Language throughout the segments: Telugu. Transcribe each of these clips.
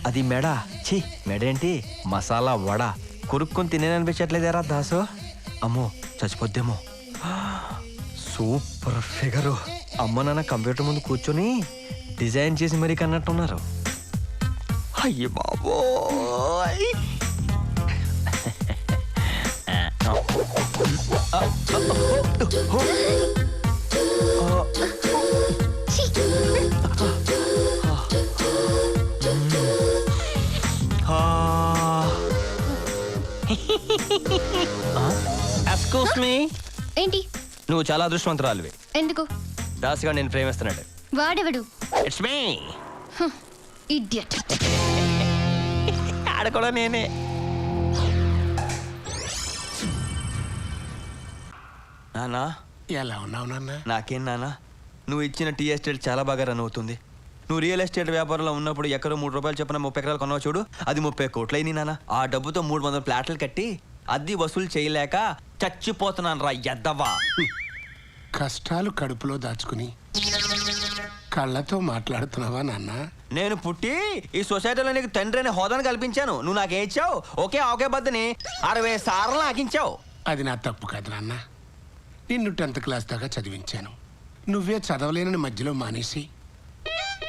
అది మెడ. ఛీ, మెడేంటి మసాలా వడ. కురుక్కొని తినేననిపించట్లేదేరా దాసు. అమ్మో చచ్చిపోద్దేమో. Super figure. అమ్మ నాన్న కంప్యూటర్ ముందు కూర్చొని డిజైన్ చేసి మరీ కన్నట్టున్నారు. అయ్యి బాబోయ్. Excuse me. ఏంటి? నువ్వు చాలా అదృష్టవంతురాలివి. ఎందుకు? దాసుగా నేను ప్రేమిస్తున్నాడు. వాడెవడు? It's me. ఇడియట్. ఆడ కూడా నేనే. నానా ఎలా ఉన్నావు నాన్న? నాకేం నానా, నువ్వు ఇచ్చిన టీ ఎస్టేట్ చాలా బాగా రన్ అవుతుంది. నువ్వు రియల్ ఎస్టేట్ వ్యాపారంలో ఉన్నప్పుడు ఎక్కడో 3 రూపాయలు చెప్పిన 30 ఎకరాలు కొన్నావు చూడు, అది 30 కోట్లయింది నాన్న. ఆ డబ్బుతో 300 ఫ్లాట్లు కట్టి అద్దె వసూలు చేయలేక చచ్చిపోతున్నాను రా ఎద్దవా. కష్టాలు కడుపులో దాచుకుని కళ్ళతో మాట్లాడుతున్నావా నాన్న? నేను పుట్టి ఈ సొసైటీలో నీకు తండ్రి అనే హోదాను కల్పించాను. నువ్వు నాకేం ఇచ్చావు? ఒకే బద్దని 60 సార్లు నాకించావు. అది నా తప్పు కాదు నాన్న. నిన్ను 10th క్లాస్ దాకా చదివించాను. నువ్వే చదవలేనని మధ్యలో మానేసి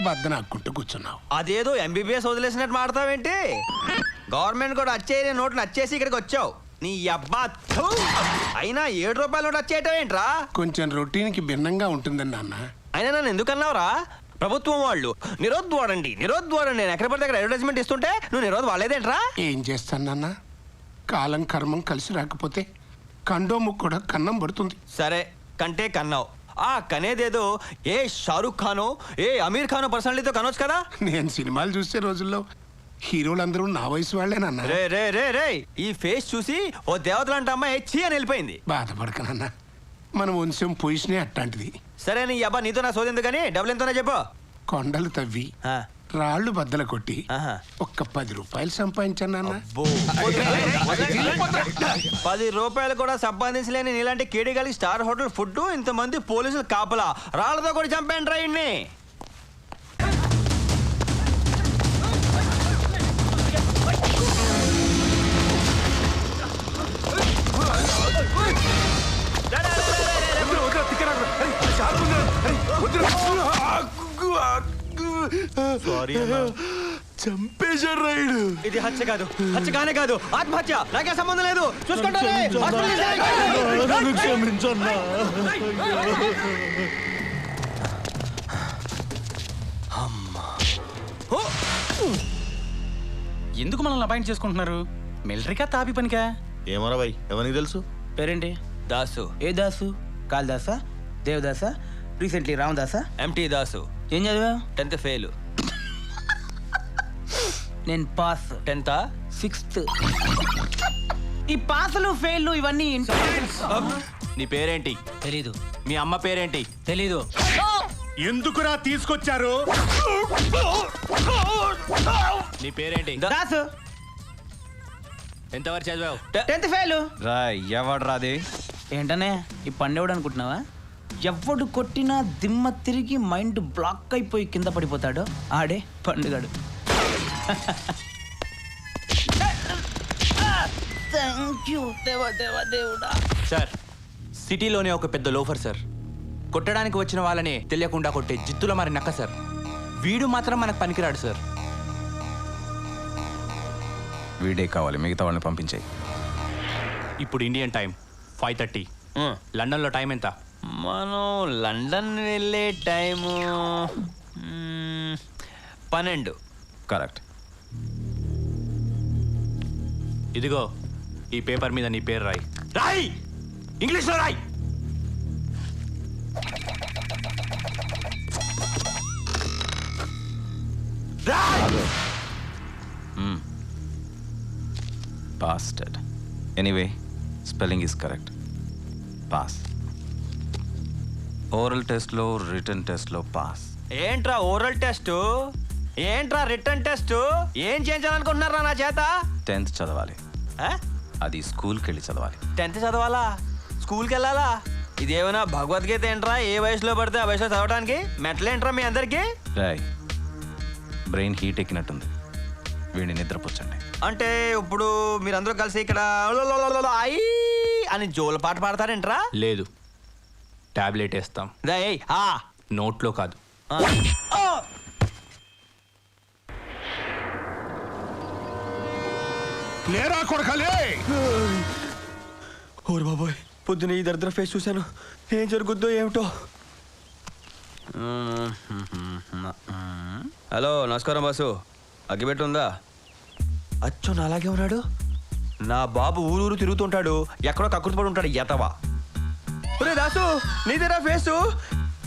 బద్దన ఆక్కుంటూ కూర్చున్నావు. అదేదో ఎంబీబీఎస్ వదిలేసినట్టు మాడతావేంటి? గవర్నమెంట్ కూడా వచ్చేది నోట్లు వచ్చేసి ఇక్కడికి వచ్చావు. నీ అబ్బా అయినా 7 రూపాయల నోట్లు వచ్చేయటం ఏంట్రా? కొంచెం రొటీన్కి భిన్నంగా ఉంటుందని నాన్న. అయినా నన్ను ఎందుకన్నావురా? ప్రభుత్వం వాళ్ళు నిరోధ్ వాడండి నేను ఎక్కడ పడితే అక్కడ అడ్వర్టైజ్మెంట్ ఇస్తుంటే నువ్వు నిరోధ్ వాడలేదేంట్రా? ఏం చేస్తాను నాన్న? కాలం కర్మం కలిసి రాకపోతే కండోము కూడా కన్నం పడుతుంది. సరే కంటే కన్నావు. ఆ కనేదేదో ఏ షారుఖ్ ఖానో ఏ అమీర్ ఖానో పర్సనాలిటీతో కనొచ్చు కదా. నేను సినిమాలు చూసే రోజుల్లో హీరోలందరూ నా వయసు వాళ్ళేనన్నా. రే రే రే రే ఈ ఫేస్ చూసి ఓ దేవతలాంటి అమ్మాయి చీ అని వెళ్ళిపోయింది. బాధపడకనన్నా, మన వంశం పొజిషనే అట్లాంటిది. సరే నీ అబ్బా నీతో నా సోది ఎందుకని డబ్బులు ఎంతోనే చెప్పు. కొండలు తవ్వి రాళ్ళు బద్దలు కొట్టి ఒక్క 10 రూపాయలు సంపాదించాను నాన్న. 10 రూపాయలు కూడా సంపాదించలేని నీలాంటి కేడిగాలి స్టార్ హోటల్ ఫుడ్, ఇంతమంది పోలీసులు కాపలా, రాళ్లతో కూడా చంపాను రా ఇన్ని. చంపేశాడు రైడు. ఇది హత్య కాదు, హత్య కానే కాదు, ఆత్మహత్య. నాకే సంబంధం లేదు. చూసుకుంటాను. ఎందుకు మనల్ని అపాయింట్ చేసుకుంటున్నారు? మిలిటరీకా తాపి పనికా? ఏమరా భయ్, ఎవరికి తెలుసు? పేరేంటి? దాసు. ఏ దాసు? కాళిదాసా, దేవదాసా, రీసెంట్లీ రామదాసా? ఎంటీ దాసు. ఏం చదివా? 10th fail. నేను పాస్. 10th 6th. ఈ పాసులు ఫెయిల్ ఇవన్నీ నీ పేరేంటి? తెలీదు. మీ అమ్మ పేరేంటి? తెలీదు. ఎందుకురా తీసుకొచ్చారు? నీ పేరేంటి? దాసు. ఎంతవరకు చదివావు? 10th fail. రా ఎవడు రాది? ఏంటనే ఈ పండేవాడు అనుకుంటున్నావా? ఎవడు కొట్టినా దిమ్మ తిరిగి మైండ్ బ్లాక్ అయిపోయి కింద పడిపోతాడు ఆడే పండుగాడు. సార్, సిటీలోనే ఒక పెద్ద లోఫర్ సార్. కొట్టడానికి వచ్చిన వాళ్ళని తెలియకుండా కొట్టే జిత్తుల మరి నక్క సార్. వీడు మాత్రం మనకు పనికిరాడు సార్. వీడే కావాలి, మిగతా వాళ్ళని పంపించాయి. ఇప్పుడు ఇండియన్ టైం 5:30. లండన్లో టైం ఎంత? మనం లండన్ వెళ్ళే టైము 12. కరెక్ట్. ఇదిగో ఈ పేపర్ మీద నీ పేరు రాయి. రాయి, ఇంగ్లీష్లో రాయి. Bastard. Anyway, spelling is correct. Pass. Oral test లో రిటర్న్ టెస్ట్ లో పాస్. ఏంట్రా ఓరల్ టెస్ట్? ఏంట్రా రిటర్న్ టెస్ట్? ఏం చేయించాలనుకుంటున్నారా నా చేత? 10th చదవాలి. అది స్కూల్కి వెళ్ళి చదవాలి. 10th చదవాలా? స్కూల్కి వెళ్ళాలా? ఇదేమైనా భగవద్గీత ఏంట్రా? ఏ వయసులో పడితే ఆ వయసులో చదవడానికి మెట్లేంట్రా మీ అందరికి? రాయ్ బ్రెయిన్ హీట్ ఎక్కినట్టుంది, వీడిని నిద్రపుచ్చండి. అంటే ఇప్పుడు మీరందరూ కలిసి ఇక్కడ ఐ అని జోల పాట పాడతారేంట్రా? లేదు, టాబ్లెట్ వేస్తాం. రేయ్, ఆ నోట్లో కాదు. ఆ. లేరా కొడకలే. ఓరు బాబోయ్, పొద్దున ఈ దరిద్ర ఫేస్ చూశాను. ఏం జరుగుద్దో ఏమిటో. హలో, నమస్కారం బాసు. అగ్గిపెట్టి ఉందా? అచ్చో నాలాగే ఉన్నాడు. నా బాబు ఊరూరు తిరుగుతుంటాడు, ఎక్కడో కక్కుర్తిపడి ఉంటాడు ఎతవా. ఒరే దాసు, నీదేనా ఫేసు?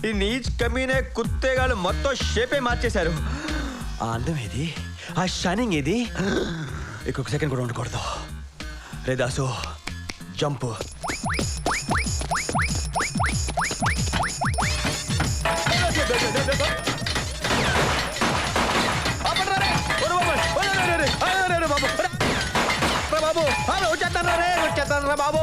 ఈ నీచ్ కమీనే కుత్తేగాళ్ళు మొత్తం షేపే మార్చేశారు. ఆ అందం ఏది? ఆ షైనింగ్ ఏది? ఇంకొక సెకండ్ కూడా ఉండకూడదు. రే దాసు, జంప్. బాబు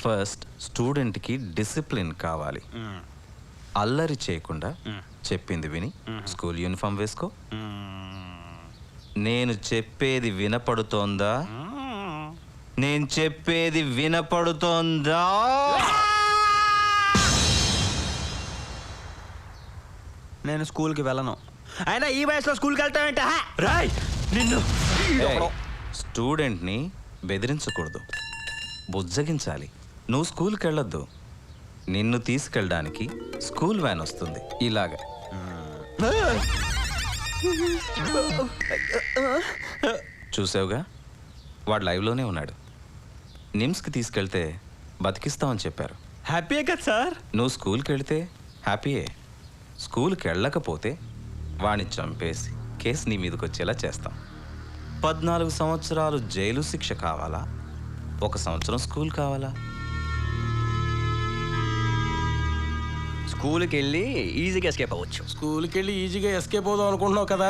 ఫస్ట్ స్టూడెంట్కి డిసిప్లిన్ కావాలి. అల్లరి చేయకుండా చెప్పింది విని స్కూల్ యూనిఫామ్ వేసుకో. నేను చెప్పేది వినపడుతోందా? నేను చెప్పేది వినపడుతోందా? నేను స్కూల్కి వెళ్ళను. అయినా ఈ వయసులో స్కూల్కి వెళ్తామంటే రాయ్ నిన్ను. స్టూడెంట్ని బెదిరించకూడదు, బుజ్జగించాలి. నువ్వు స్కూల్కి వెళ్ళొద్దు, నిన్ను తీసుకెళ్ళడానికి స్కూల్ వ్యాన్ వస్తుంది. ఇలాగా చూసావుగా, వాడు లైవ్లోనే ఉన్నాడు. నిమ్స్కి తీసుకెళ్తే బతికిస్తామని చెప్పారు. హ్యాపీయే కదా సార్? నువ్వు స్కూల్కి వెళితే హ్యాపీయే. స్కూల్కి వెళ్ళకపోతే వాడిని చంపేసి కేసు నీ మీదకి వచ్చేలా చేస్తాం. 14 సంవత్సరాలు జైలు శిక్ష కావాలా, 1 సంవత్సరం స్కూల్ కావాలా? స్కూల్కి వెళ్ళి ఈజీగా ఎస్కేప్ అవ్వచ్చు. స్కూల్కి వెళ్ళి ఈజీగా ఎస్కేప్ అవుదాం అనుకుంటున్నావు కదా.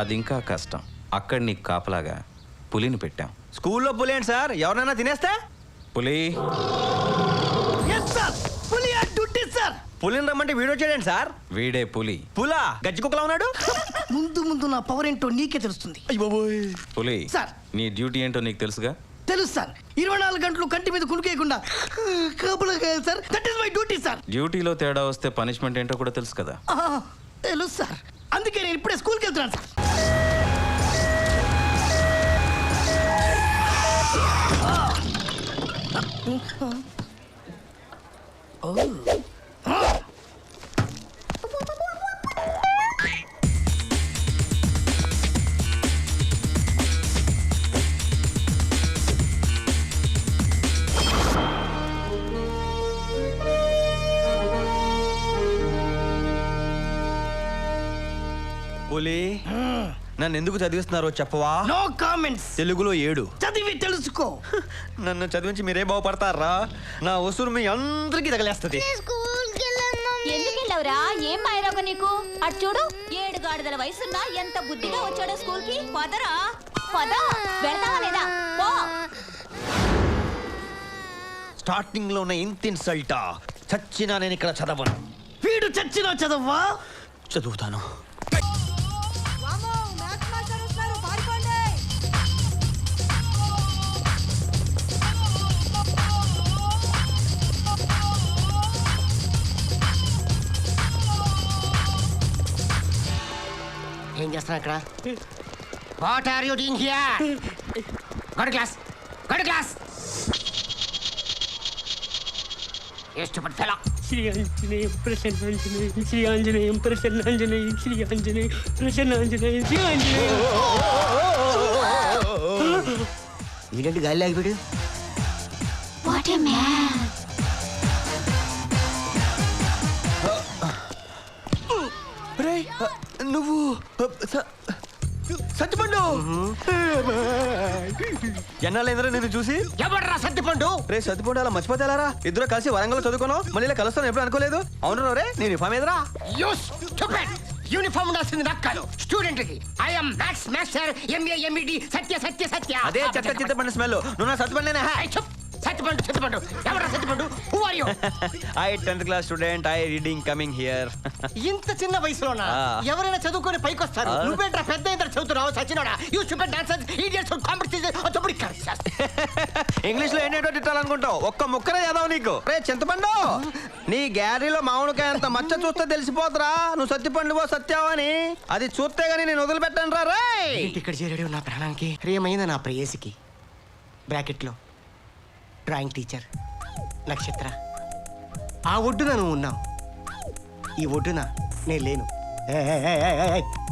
అది ఇంకా కష్టం. అక్కడ నీకు కాపలాగా పులిని పెట్టాం. స్కూల్లో పులి ఏంటి సార్? ఎవరైనా తినేస్తే? పులి పులిని రమ్మంటే వీడియో చేయడండి సార్. వీడే పులి. పులా గజ్జి కుక్కలా ఉన్నాడు. ముందు ముందు నా పవర్ ఏంటో నీకే తెలుస్తుంది. పులి సార్. నీ డ్యూటీ ఏంటో నీకు తెలుసుగా? తెలుసు సార్. 24 గంటలు కంటి మీద కునుకేయకుండా కాపలా కాయాలి sir. That is my duty sir. డ్యూటీలో తేడా వస్తే పనిష్మెంట్ ఏంటో కూడా తెలుసు కదా? తెలుసు సార్. అందుకే నేను ఇప్పుడే స్కూల్కి వెళ్తున్నాను సార్. పులి, నన్ను ఎందుకు చదివిస్తున్నారో చెప్పవా? No comments. తెలుగులో 7 చదివి తెలుసుకో. నన్ను చదివించి మీరే బాగుపడతారా? నా వసూరు మీ అందరికీ తగలేస్తుంది. ఎందుకు వెళ్ళవురా? ఏం మాయరాగ నీకు? అటు చూడు, 7 గాడిదల వయసున్నా ఎంత బుద్ధిగా వచ్చాడో స్కూల్ కి. పదరా పద. వెళ్తావా లేదా? పో. స్టార్టింగ్ లో ఉన్న ఇంత ఇన్సల్టా? చచ్చినా నేను ఇక్కడ చదవను. వీడు చచ్చినా చదవ్వా? చదువుతాను. ఏం చేస్తున్నా ఇక్కడ? What are you doing here? Go to class, go to class. You stupid fellow. Shri Anjaneyam Prasannanjaneyam, Shri Anjaneyam Prasannanjaneyam, Shri Anjaneyam Prasannanjaneyam, Shri Anjaneyam. వీడేంటి గాలి ఆగిపోయాడు? What a man. రేయ్, నువ్వు సత్తిపండు ఎన్నాళ్ళైందిరా నేను చూసి. ఎవడ్రా సత్తిపండు? రే సత్తిపండు అలా మర్చిపోతేలారా? ఇద్దరు కలిసి వరంగల్ చదువుకున్నావు, మళ్ళీ ఇలా కలుస్తాను ఎప్పుడు అనుకోలేదు. అవును రే, నేను ఇఫామ్ ఎదురా. యూనిఫామ్ ఉండాల్సింది నాకు కాదు, స్టూడెంట్లకి. I'm maths master MA MEd Satya Satya Satya. అదే చెత్త చింతపండు స్మెల్. నువ్వు నా సత్తిపండేనా? సత్తిపండు సత్తిపండు ఎవరా Sattipandu? Who are you? I 10th class student, I reading coming here. ఇంత చిన్న వయసులోనా ఎవరైనా చదువుకొని పైకి వస్తారు? నువ్వేంట్రా పెద్ద ఇంత చదువుతున్నావు సచ్చినోడా? You stupid dancers idiots competition అతబడి కర్సస్. ఇంగ్లీష్ లో ఏంటో తిట్టాలనుకుంటావు, ఒక్క ముక్కనే చదవ నీకు. రే చింతపండు, నీ గ్యారీలో మామిడికాయ అంత మచ్చ చూస్తే తెలిసిపోతురా నువ్వు సత్తిపండు సత్యావని. అది చూస్తే గానీ నేను వదిలిపెట్టాను రా. రే ఇక్కడ చేరాడు నా ప్రాణానికి, ప్రియమైన నా ప్రేయసికి. బ్రాకెట్లో డ్రాయింగ్ టీచర్ నక్షత్ర. ఆ ఒడ్డున నువ్వు ఉన్నావు, ఈ ఒడ్డున నేను లేను.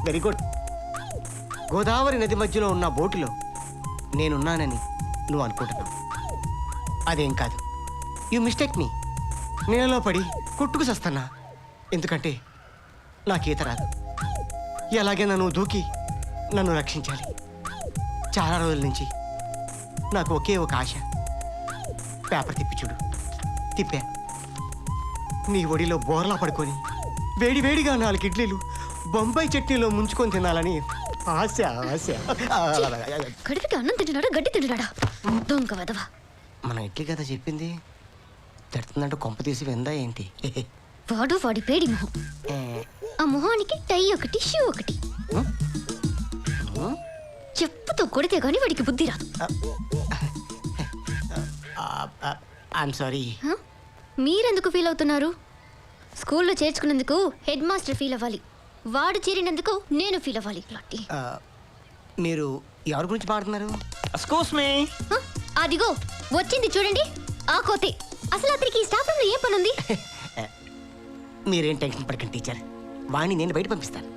Very good. గోదావరి నది మధ్యలో ఉన్న బోటులో నేనున్నానని నువ్వు అనుకుంటున్నావు. అదేం కాదు, యు మిస్టేక్ మీ. నీళ్ళలో పడి కొట్టుకు సస్తున్నా, ఎందుకంటే నాకు ఈత రాదు. ఎలాగైనా నువ్వు దూకి నన్ను రక్షించాలి. చాలా రోజుల నుంచి నాకు ఒకే ఒక ఆశ. పేపర్ తిప్పి చూడు. తిప్పా. నీ ఒడిలో బోర్లా పడుకొని వేడి వేడిగా 4 ఇడ్లీలు బొంబాయి చట్నీలో ముంచుకొని తినాలని ఆశ ఆశ. కడుపుకి అన్నం తింటున్నాడా గడ్డి తింటున్నాడా? దొంగ వదవా. మన ఇడ్లీ కదా చెప్పింది, తిడుతుందంటే కొంప తీసి విందా ఏంటి? వాడు వాడి పేడి మొహం. ఆ మొహానికి టై ఒకటి, షూ ఒకటి. చెప్పుతో కొడితే గాని వాడికి బుద్ధి రాదు. I'm sorry. మీరెందుకు ఫీల్ అవుతున్నారు? స్కూల్లో చేర్చుకున్నందుకు హెడ్ మాస్టర్ ఫీల్ అవ్వాలి, వాడు చేరినందుకు నేను ఫీల్ అవ్వాలి. మీరు ఎవరి గురించి మాట్లాడుతున్నారు? Excuse me. అదిగో వచ్చింది చూడండి, ఆ కోతే. అసలు అతనికి స్టాఫ్ రూమ్ లో ఏం పని ఉంది? మీరేం టెన్షన్ పడకండి టీచర్, వాణ్ణి నేను బయట పంపిస్తాను.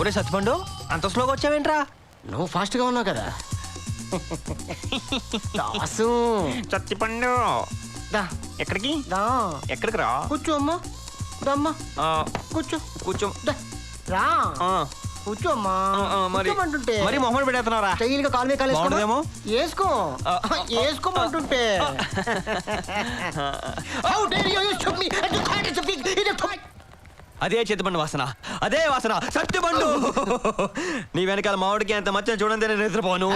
ఒరే సత్తిపండు, అంత స్లోగా వచ్చావేంట్రా? నువ్వు ఫాస్ట్గా ఉన్నావు కదా. దాసు సత్తిపండు దా. ఎక్కడికి? దా. ఎక్కడికి రా? కూర్చో అమ్మా. దమ్మా కూర్చో. కూర్చో. దా. రా కూర్చో అమ్మా. కూర్చోమంటుంటే మరి మొహం పెడేస్తున్నారా? స్టైల్ గా కాలు మీద కాలు బాగుంటుందేమో. వేసుకో. వేసుకోమంటుంటే How dare you use me and you can't speak in a toy. అదే చేతిపండు వాసన, అదే వాసన. సత్తిపండు, నీ వెనకాల మామిడికి అంత మచ్చ చూడండి, నేను నిద్రపోను.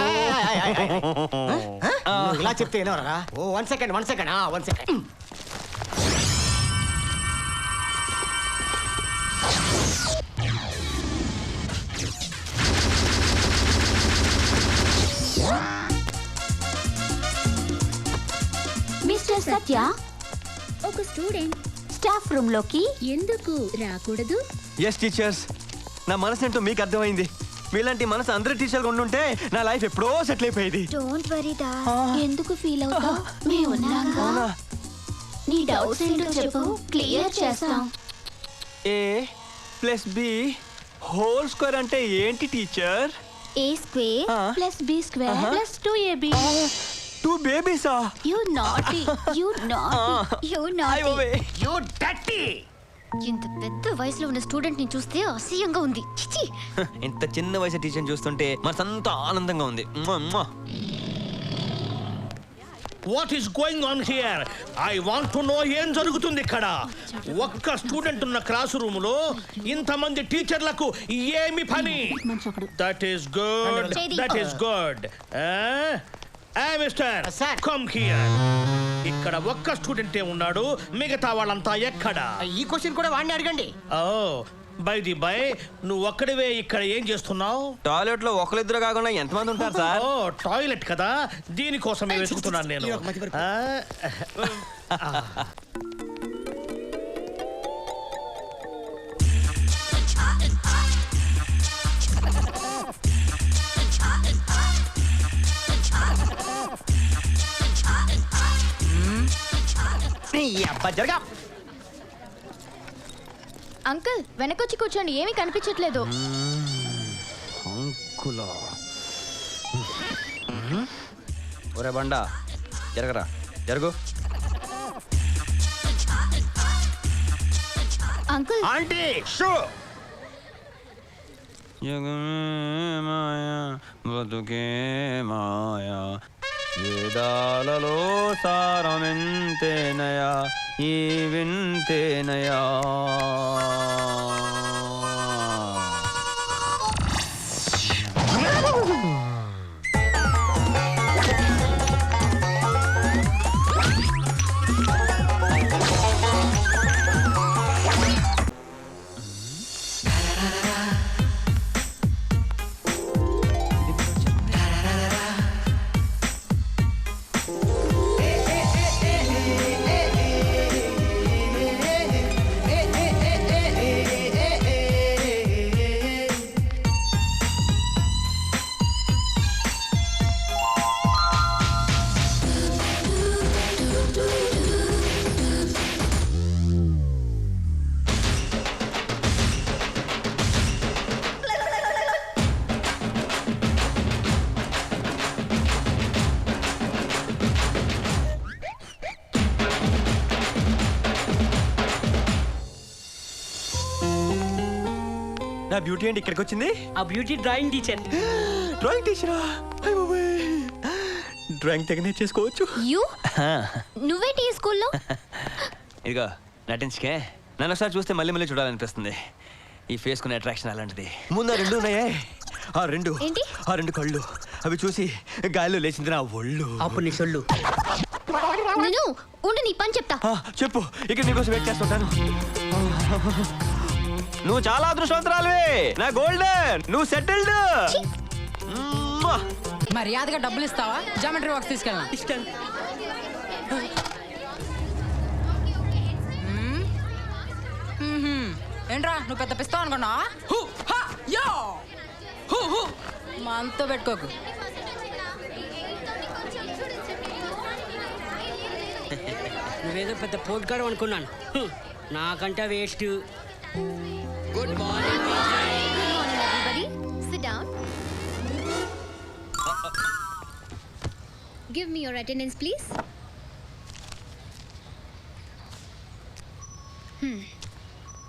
ఇలా చెప్తే ఏనవరా? ఓ 1 సెకండ్ 1 సెకండ్ 1 సెకండ్. మిస్టర్ సత్య, ఒక స్టూడెంట్ స్టాఫ్ రూమ్ లోకి ఎందుకు రాకూడదు? ఎస్ టీచర్స్, నా మనసు ఏంటో మీకు అర్థమైంది. మీలాంటి మనసు అందరి టీచర్లు ఉండుంటే నా లైఫ్ ఎప్పుడో సెటిల్ అయిపోయేది. డోంట్ వరీ దా. ఎందుకు ఫీల్ అవుతావు? మేము ఉన్నాగా. నీ డౌట్స్ ఏంటో చెప్పు, క్లియర్ చేస్తాం. A + B హోల్ స్క్వేర్ అంటే ఏంటి teacher? A square + B square + 2AB. 2 బేబీసా? You naughty. You naughty. You naughty. You dirty. ఇంత పెద్ద వయసులో ఉన్న స్టూడెంట్ ని చూస్తే అసహ్యంగా ఉంది. చిచి. ఇంత చిన్న వయసు టీచర్ చూస్తుంటే మనసంతా ఆనందంగా ఉంది. What is going on here? I want to know ఏం జరుగుతుంది ఇక్కడ. ఒక్క స్టూడెంట్ ఉన్న క్లాస్ రూమ్ లో ఇంతమంది టీచర్లకు ఏమి పని? That is good, that is good. Mister come here. ఇక్కడ ఒక్క స్టూడెంటే ఉన్నాడు, మిగతా వాళ్ళంతా ఎక్కడ? ఈ క్వశ్చన్ కూడా వాడిని అడగండి. ఓ బై ది బై, నువ్వు ఒక్కడివే ఇక్కడ ఏం చేస్తున్నావు? టాయిలెట్ లో ఒకరిద్దరు కాకుండా ఎంతమంది ఉంటారు సార్? ఓ టాయిలెట్ కదా, దీనికోసమే వెతుకుతున్నాను నేను. అంకుల్ వెనకొచ్చి కూర్చోండి, ఏమీ కనిపించట్లేదు. ఒరే బండా, జరగరా, జరుగు. అంకుల్ ఆంటీ షూ మాయా బతుకే మాయా వేదాలలో సారమెంతేనయా ఈ వింతేనయా. నా బ్యూటీ ఏంటి ఇక్కడికి వచ్చింది? ఆ బ్యూటీ డ్రాయింగ్ టీచర్. డ్రాయింగ్ టీచరా? డ్రాయింగ్ తెగ నేర్చేసుకోవచ్చు. యు నువ్వేంటి ఈ స్కూల్లో? ఇదిగో నటించుకే. నన్ను ఒకసారి చూస్తే మళ్ళీ మళ్ళీ చూడాలనిపిస్తుంది. ఈ ఫేస్ కునే అట్రాక్షన్ అలాంటిది. ముందు ఆ రెండు ఉన్నాయే, ఆ రెండు కళ్ళు, అవి చూసి గాలిలో లేచింది నా ఒళ్ళు. అప్పుడు నీ సొల్లు. నేను ఉండు, నీ పని చెప్తా. చెప్పు, ఇక్కడ నీకోసం వెయిట్ చేస్తుంటాను. నువ్వు చాలా అదృష్టవంతురాలివి, నా గోల్డెన్. నువ్వు సెటిల్డ్. మర్యాదగా డబ్బులు ఇస్తావా? జామెట్రీ బాక్స్ తీసుకెళ్ళా. ఇస్తాను. ఏంట్రా నువ్వు పెద్ద పిస్తావు అనుకున్నా? మనతో పెట్టుకోకు. నువ్వేదో పెద్ద పోట్గాడు అనుకున్నాను. నాకంటే waste. Good morning everybody. Sit down. Give me your attendance, please.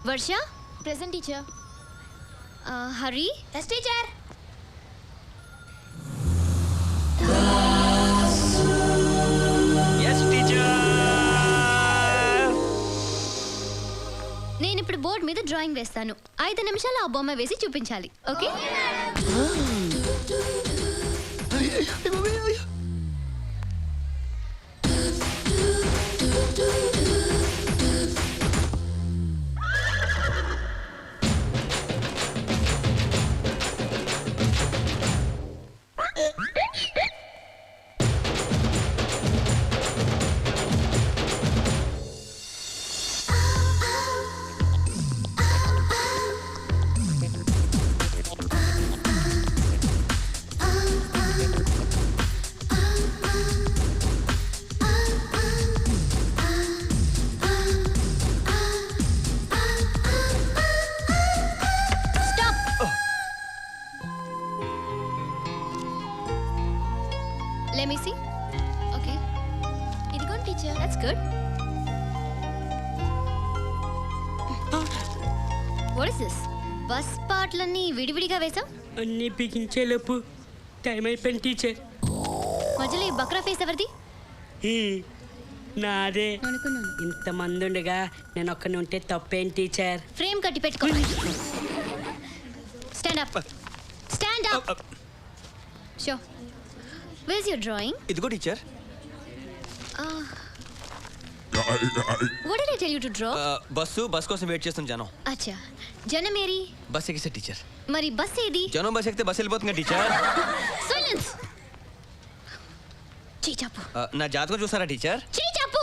Varsha, present teacher. Hari, yes teacher. Yes teacher. నేను ఇప్పుడు బోర్డు మీద డ్రాయింగ్ వేస్తాను. 5 నిమిషాలు ఆ బొమ్మ వేసి చూపించాలి. Okay? Let me see. Okay. ఇదిగోండి teacher. That's good. What is this? Bus పాటలన్నీ విడివిడిగా వేసాం. అన్నీ బిగించేలోపు టైం అయిపోయింది టీచర్. మధ్యలో ఈ బక్రా ఫేస్ ఎవరిది? నాదే. అనుకున్నాను. ఇంతమంది ఉండగా నేను ఒక్కని ఉంటే తప్పేం టీచర్? ఫ్రేమ్ కట్టి పెట్టుకో. Stand up. Stand up. Show. Where's your drawing? ఇదిగో teacher. What did I tell you to draw? Bus కోసం వెయిట్ చేస్తాం జనం. అచ్చా, జనం ఏరి? బస్ ఎక్కిస్తే టీచర్. మరి బస్ ఏది? జనం బస్ ఎక్కితే బస్ వెళ్ళిపోతుంది టీచర్. సైలెన్స్. చీచాపు. నా జాతకం చూసారా టీచర్? చీచాపు.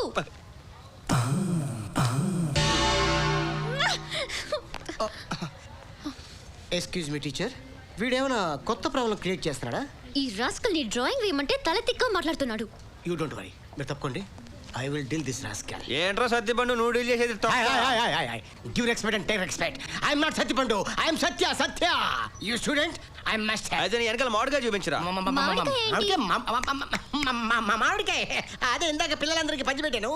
ఎక్స్క్యూజ్ మీ టీచర్, వీడేమైనా కొత్త ప్రాబ్లం క్రియేట్ చేస్తున్నాడా? ఈ రాస్కల్ ని డ్రాయింగ్ వేయమంటే తల తిక్క మాట్లాడుతున్నాడు. యూ డోంట్ వరీ, మీరు తప్పుకోండి. I will deal this rascal. ఏంట్రా సత్యపండు నువ్వు డీల్ చేసేది? Give respect and take respect. I am not Satyapandu, I am Satya. You student, I must have. అయితే నీ వెనకాల మామిడిగా చూపించరా. మామిడికాయ అదే ఇందాక పిల్లలందరికీ పంచి పెట్టాను.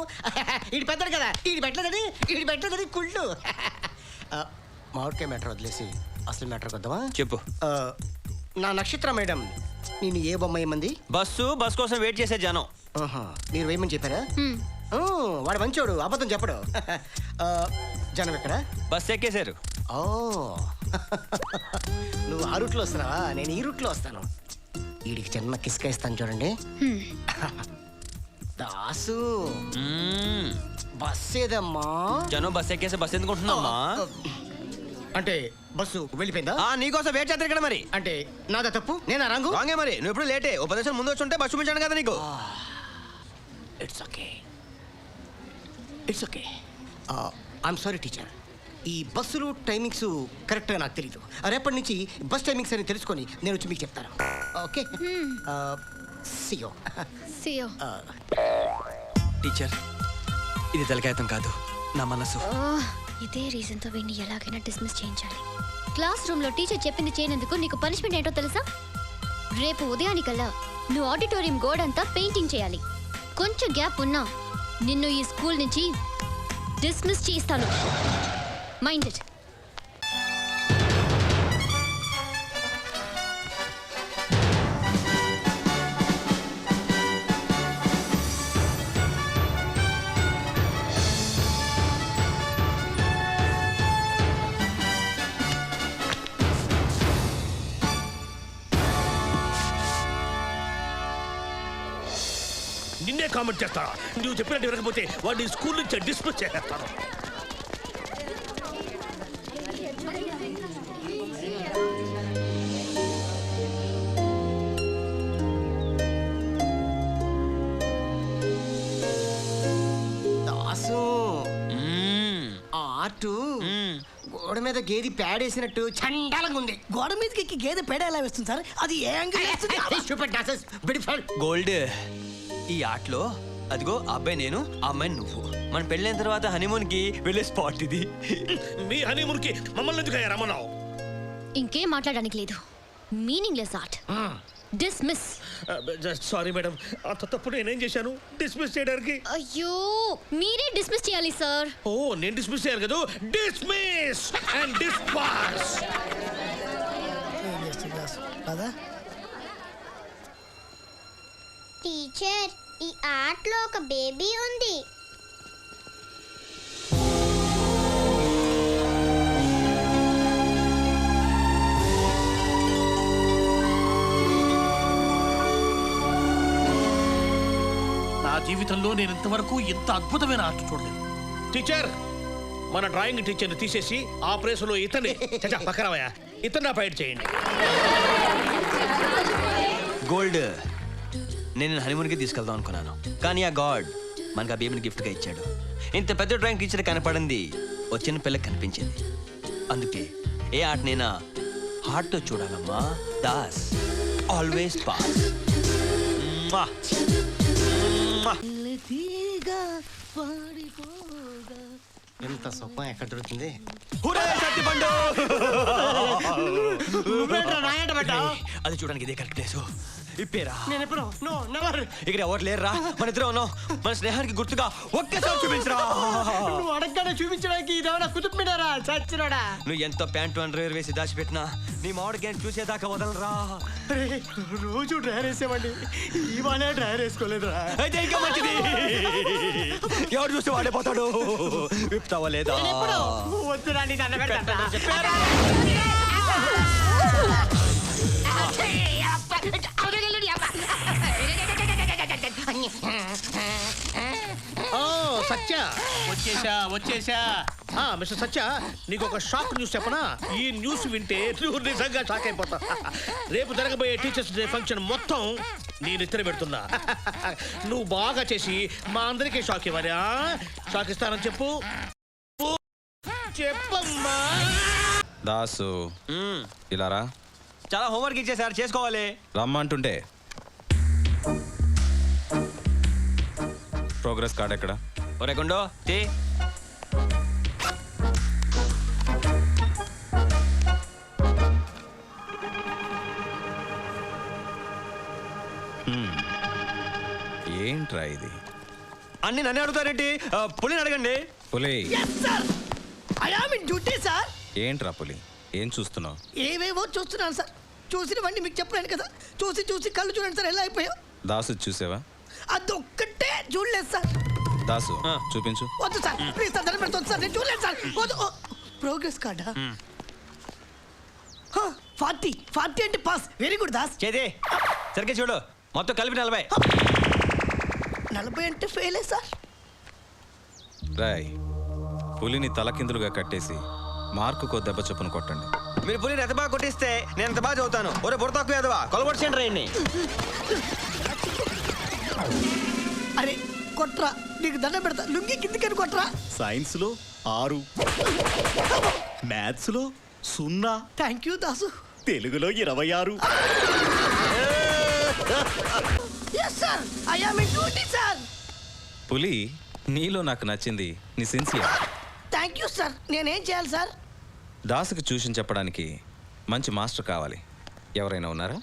ఇది పెద్దడు కదా, ఇది పెట్టలేదని కుళ్ళు. మామిడికాయ మ్యాటర్ వదిలేసి అసలు మ్యాటర్కి వద్దామా? చెప్పు. నా నక్షత్ర మేడం నేను ఏ బొమ్మ ఏమంది? బస్ కోసం వెయిట్ చేసే జనం. మీరు వేయమని చెప్పారా? వాడు మంచోడు, అబద్ధం చెప్పడు. జనం ఎక్కడ? బస్ ఎక్కేశారు. ఓ నువ్వు ఆ రూట్లో వస్తున్నావా? నేను ఈ రూట్లో వస్తాను. వీడికి చిన్న కిస్క ఇస్తాను చూడండి. దాసు బస్ ఏదమ్మా? జనం బస్ ఎక్కేసి బస్ ఎందుకుంటున్నామ్మా? అంటే బస్సు వెళ్ళిపోయిందా? నీకోసం వెయిట్ చేస్తారు ఇక్కడ. మరి అంటే నాదా తప్పు? నేనా రాంగు? రాంగే మరి. నువ్వు ఎప్పుడు లేటే. ఓ 10 నిమిషాలు ముందు వచ్చి ఉంటే బస్సు చూపించాను కదా నీకు. It's okay, it's okay. I'm sorry teacher. ఈ బస్సులు టైమింగ్స్ కరెక్ట్గా నాకు తెలీదు. రేపటి నుంచి బస్ టైమింగ్స్ అని తెలుసుకొని నేను వచ్చి మీకు చెప్తాను. ఓకే సియో. టీచర్, ఇది తలకాయతం కాదు, నా మనసు. ఇదే రీజన్తో వీడిని ఎలాగైనా డిస్మిస్ చేయించాలి. క్లాస్ రూమ్లో టీచర్ చెప్పింది చేయనందుకు నీకు పనిష్మెంట్ ఏంటో తెలుసా? రేపు ఉదయానికల్లా నువ్వు ఆడిటోరియం గోడంతా పెయింటింగ్ చేయాలి. కొంచెం గ్యాప్ ఉన్నా నిన్ను ఈ స్కూల్ నుంచి డిస్మిస్ చేయిస్తాను. Mind it. నిన్నే కామెంట్ చేస్తారా? నువ్వు చెప్పినట్టు వినకపోతే వాడిని స్కూల్ నుంచి డిస్మిస్ చేసేస్తాను. దాసు ఆర్టు గోడ మీద గేది పేడేసినట్టు చండాలంగా ఉంది. గోడ మీదకి ఎక్కి గేదె పేడ ఎలా వేస్తుంది సార్? అది ఏ యాంగిల్? గోల్డ్, ఈ ఆటలో అదిగో అబ్బాయి నేను, ఆ అమ్మాయి నువ్వు. మన పెళ్ళైన తర్వాత హనీమూన్ కి వెళ్ళే స్పాట్ ఇది. మీ హనీమూన్ కి మమ్మల్ని ఎందుకు రమ్మన్నావు? ఇంకేం మాట్లాడడానికి లేదు. Meaningless art. Dismiss. Sorry madam, అంత తప్పు నేనేం చేశాను డిస్మిస్ చేయడానికి? అయ్యో, మీరే డిస్మిస్ చేయాలి సార్. ఓ, నేను డిస్మిస్ చేయాలి కదా. Dismiss and డిస్పాస్. టీచర్, ఈ ఆర్ట్లో ఒక బేబీ ఉంది. నా జీవితంలో నేను ఇంతవరకు ఇంత అద్భుతమైన ఆర్ట్ చూడలేదు. టీచర్, మన డ్రాయింగ్ టీచర్ని తీసేసి ఆ ప్లేసులో ఇతన్ని పక్కనవయ్యా, ఇతన్ని అపాయింట్ చేయండి. గోల్డ్, నేను హనీమూన్కి తీసుకెళ్దాం అనుకున్నాను, కానీ ఆ గాడ్ మనకు ఆ బేబీని గిఫ్ట్గా ఇచ్చాడు. ఇంత పెద్ద డ్రాయింగ్ టీచర్ కనపడింది వచ్చిన పిల్లకి కనిపించింది. అందుకే ఏ ఆటనైనా హార్ట్తో చూడాలమ్మా. Das always pass. ఎంత సొప్పం ఎక్కడ దొరుకుతుంది? అది చూడడానికి ఇదే కరెక్ట్ ప్లేసు. ఇప్పేరా. నేను ఎప్పుడు ఇక్కడ ఎవరు లేరురా, మన ఇద్దరం ఉన్నాం. మన స్నేహానికి గుర్తుగా ఒక్కసారి చూపించరా. నువ్వు అడగగానే చూపించడానికి ఇదేమన్నా కుతుబ్మినారా? చచ్చినాడా? నువ్వు ఎంతో ప్యాంటు అండర్వేర్ వేసి దాచిపెట్టినా నీ మామిడికి చూసేదాకా వదలరా. రోజు డ్రైవర్ వేసేవాడి, ఇవాళ డ్రైవర్ వేసుకోలేదురా. అయితే ఇంకా మంచిది. ఎవరు చూస్తే వాడేపోతాడు. విప్తావా లేదా? వద్దురా, నీ దండ పెడతా. సత్య, వచ్చేసా. మిస్టర్ సత్య, నీకు ఒక షాక్ న్యూస్ చెప్పనా? ఈ న్యూస్ వింటే నువ్వు నిజంగా షాక్ అయిపోతా. రేపు జరగబోయే టీచర్స్ డే ఫంక్షన్ మొత్తం నేను ఇత్తర పెడుతున్నా. నువ్వు బాగా చేసి మా అందరికీ షాక్ ఇవ్వాలి. షాక్ ఇస్తానని చెప్పు. చెప్పమ్మా. దాసు, ఇలా రా. చాలా హోంవర్క్ ఇచ్చేసారు, చేసుకోవాలి. రమ్మంటుంటే. ప్రోగ్రెస్ కార్డ్ ఎక్కడ? ఒరే గుండో, తీ. ఏంట్రా ఇది? అన్ని నన్ను అడుగుతారేంటి? పులిని అడగండి. Puli I am in duty sir. ఏంట్రా పులి ఏం చూస్తున్నావు? ఏవేవో చూస్తున్నాను సార్. చూసినవన్నీ మీకు చెప్పలేను కదా. చూసి చూసి కళ్ళు చూడండి సార్ ఎలా అయిపోయావు. దాసు చూసావా? అదొక్కటే చూడలేదు సార్. దాసు చూపించు. వద్దు సార్ ప్లీజ్ సార్, దండం పెడతా సార్, నేను చూడలేదు సార్. వద్దు. ప్రోగ్రెస్ కార్డా? 40 అంటే పాస్. Very good Das. చేది సరిగ్గా చూడు, మొత్తం కలిపి 40. 40 అంటే ఫెయిలే సార్. రాయ్ పులిని తలకిందులుగా కట్టేసి మార్కుకో దెబ్బ చొప్పున కొట్టండి. మీరు పులిని ఎంత బాగా కొట్టిస్తే నేను ఎంత బాగా చదువుతాను. ఒరే బుర్ర తక్కువ ఎదవా, కొలబొట్టు సెంటర్ అయ్యండి. అరే కొట్రా, నీకు దండం పెడతా. లుంగి కిందికని కొట్రా. సైన్స్ లో 6, మ్యాథ్స్ లో 0, థ్యాంక్ యూ దాసు. తెలుగులో 26. Yes sir, I am in duty sir. Puli నీలో నాకు నచ్చింది నీ సిన్సియర్. Thank you sir. నేనేం చేయాలి సార్? దాసుకి ట్యూషన్ చెప్పడానికి మంచి మాస్టర్ కావాలి. ఎవరైనా ఉన్నారా?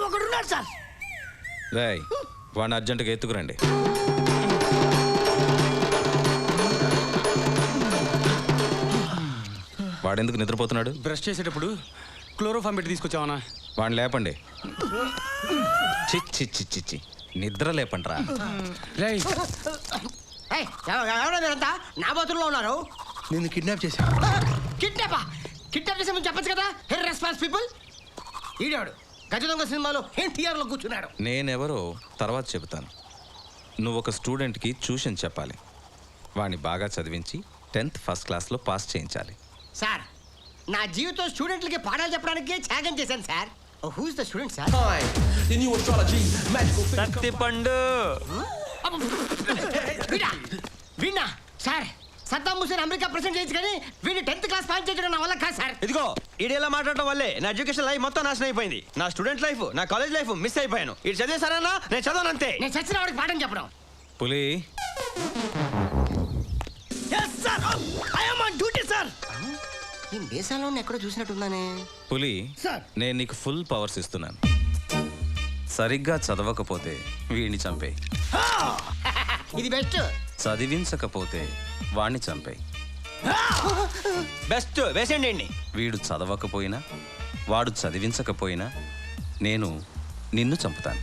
ఒకడున్నాడు సార్. రాయ్ వాడిని అర్జెంటుగా ఎత్తుకురండి. వాడెందుకు నిద్రపోతున్నాడు? బ్రష్ చేసేటప్పుడు క్లోరోఫామ్ పెట్టి తీసుకొచ్చావనా? వాడిని లేపండి. చిచ్చి చిచ్చి నిద్ర లేపండ్రా. ఎవరో మీరంతా నా బాత్రూంలో ఉన్నారు. నిన్ను కిడ్నాప్ చేశా. కిడ్నాప్ చేసే ముందు చెప్పచ్చు కదా. Response people. ఈడాడు గజ దొంగ సినిమాలో ఎన్టీఆర్ లో కూర్చున్నాడు. నేనెవరో తర్వాత చెబుతాను. నువ్వు ఒక స్టూడెంట్కి ట్యూషన్ చెప్పాలి. వాడిని బాగా చదివించి 10th ఫస్ట్ క్లాస్లో పాస్ చేయించాలి. సార్ నా జీవితం స్టూడెంట్లకి పాఠాలు చెప్పడానికి త్యాగం చేశాను సార్. Who is the student sir? Sattipandu. Veena sir, Saddam Hussein America president చేయొచ్చు కానీ వీడిని 10th క్లాస్ పాస్ చేయడం నా వల్ల కాదు సార్. ఇదిగో ఈడేలా మాట్లాడటం వల్లే నా ఎడ్యుకేషన్ లైఫ్ మొత్తం నాశనం అయిపోయింది. నా స్టూడెంట్ లైఫ్, నా కాలేజ్ లైఫ్ మిస్ అయిపోయాను. ఇది చదివే సరేనా? నేను చదవను అంతే. నేను చచ్చిన వాడికి పాఠం చెప్పడం. Puli yes sir, I am on duty sir. ఈ దేశాల్లో ఎక్కడో చూసినట్టున్నానే. పులి సార్. నేను నీకు ఫుల్ పవర్స్ ఇస్తున్నాను. సరిగ్గా చదవకపోతే వీడిని చంపేయి. ఇది బెస్ట్. చదివించకపోతే వాణ్ణి చంపేయి. బెస్ట్ వేసేయండి. వీడు చదవకపోయినా వాడు చదివించకపోయినా నేను నిన్ను చంపుతాను.